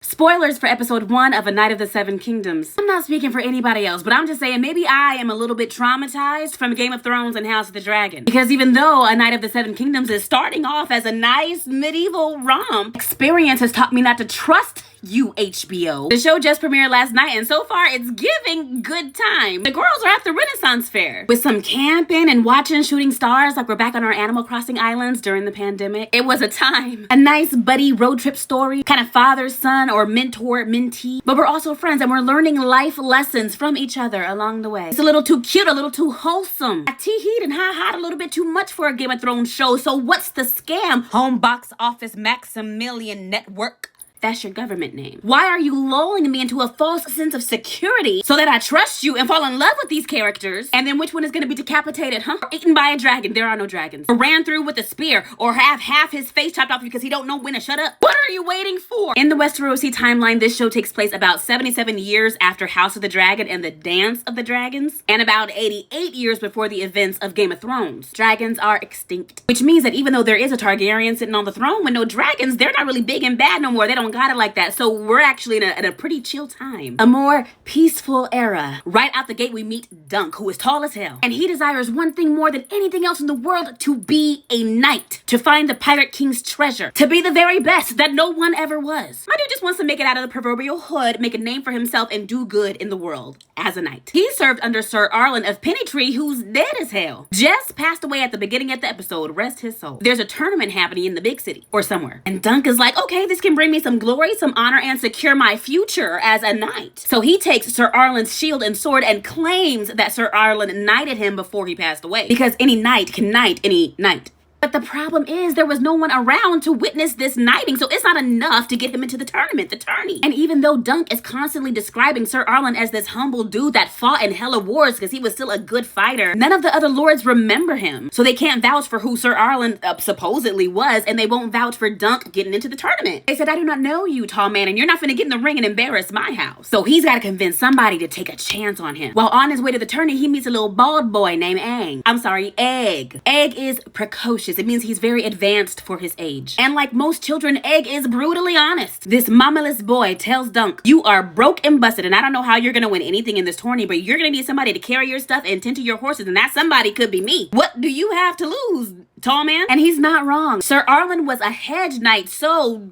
Spoilers for episode 1 of A Night of the Seven Kingdoms. I'm not speaking for anybody else, but I'm just saying maybe I am a little bit traumatized from Game of Thrones and House of the Dragon. Because even though A Night of the Seven Kingdoms is starting off as a nice medieval romp, experience has taught me not to trust you, HBO. The show just premiered last night, and so far it's giving good time. The girls are at the Renaissance Fair with some camping and watching shooting stars like we're back on our Animal Crossing islands during the pandemic. It was a time. A nice buddy road trip story, kind of father-son or mentor-mentee. But we're also friends and we're learning life lessons from each other along the way. It's a little too cute, a little too wholesome. I tee-heed and ha-ha a little bit too much for a Game of Thrones show, so what's the scam? Home box office Maximilian Network. That's your government name. Why are you lulling me into a false sense of security so that I trust you and fall in love with these characters? And then which one is gonna be decapitated, huh? Or eaten by a dragon? There are no dragons. Or ran through with a spear? Or have half his face chopped off because he don't know when to shut up? What are you waiting for? In the Westeros timeline, this show takes place about 77 years after House of the Dragon and the Dance of the Dragons, and about 88 years before the events of Game of Thrones. Dragons are extinct, which means that even though there is a Targaryen sitting on the throne with no dragons, they're not really big and bad no more. They don't got it like that. So we're actually in a pretty chill time. A more peaceful era. Right out the gate, we meet Dunk, who is tall as hell. And he desires one thing more than anything else in the world: to be a knight. To find the Pirate King's treasure. To be the very best that no one ever was. My dude just wants to make it out of the proverbial hood, make a name for himself, and do good in the world as a knight. He served under Sir Arlen of Pennytree, who's dead as hell. Just passed away at the beginning of the episode. Rest his soul. There's a tournament happening in the big city or somewhere. And Dunk is like, okay, this can bring me some glory, some honor, and secure my future as a knight. So he takes Sir Arlen's shield and sword and claims that Sir Arlen knighted him before he passed away. Because any knight can knight any knight. But the problem is there was no one around to witness this knighting, so it's not enough to get him into the tournament, the tourney. And even though Dunk is constantly describing Sir Arlen as this humble dude that fought in hella wars because he was still a good fighter, none of the other lords remember him. So they can't vouch for who Sir Arlen supposedly was, and they won't vouch for Dunk getting into the tournament. They said, I do not know you, tall man, and you're not finna get in the ring and embarrass my house. So he's got to convince somebody to take a chance on him. While on his way to the tourney, he meets a little bald boy named Egg. Egg is precocious. It means he's very advanced for his age. And like most children, Egg is brutally honest. This mamaless boy tells Dunk, you are broke and busted, and I don't know how you're gonna win anything in this tourney, but you're gonna need somebody to carry your stuff and tend to your horses, and that somebody could be me. What do you have to lose, tall man? And he's not wrong. Sir Arlen was a hedge knight, so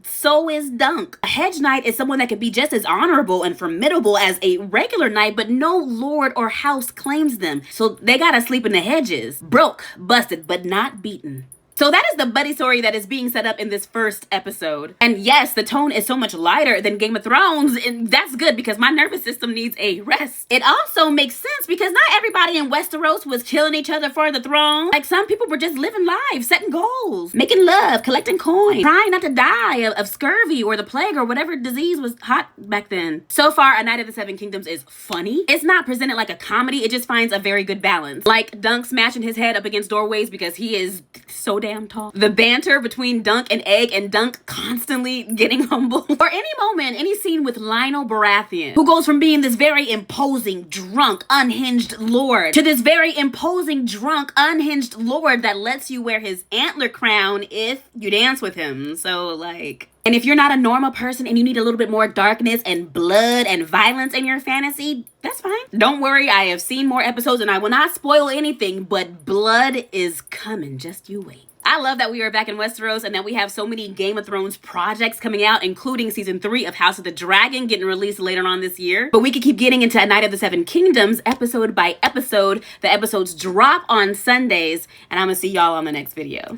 is Dunk. A hedge knight is someone that could be just as honorable and formidable as a regular knight, but no lord or house claims them. So they gotta sleep in the hedges. Broke, busted, but not beaten. So that is the buddy story that is being set up in this first episode. And yes, the tone is so much lighter than Game of Thrones, and that's good because my nervous system needs a rest. It also makes sense because not everybody in Westeros was killing each other for the throne. Like, some people were just living lives, setting goals, making love, collecting coins, trying not to die of scurvy or the plague or whatever disease was hot back then. So far, A Night of the Seven Kingdoms is funny. It's not presented like a comedy. It just finds a very good balance. Like Dunk smashing his head up against doorways because he is so damn tall. The banter between Dunk and Egg, and Dunk constantly getting humble. Or any moment, any scene with Lionel Baratheon, who goes from being this very imposing, drunk, unhinged lord to this very imposing, drunk, unhinged lord that lets you wear his antler crown if you dance with him. So like... And if you're not a normal person and you need a little bit more darkness and blood and violence in your fantasy, that's fine. Don't worry, I have seen more episodes and I will not spoil anything, but blood is coming. Just you wait. I love that we are back in Westeros and that we have so many Game of Thrones projects coming out, including season 3 of House of the Dragon getting released later on this year. But we could keep getting into A Night of the Seven Kingdoms episode by episode. The episodes drop on Sundays, and I'm gonna see y'all on the next video.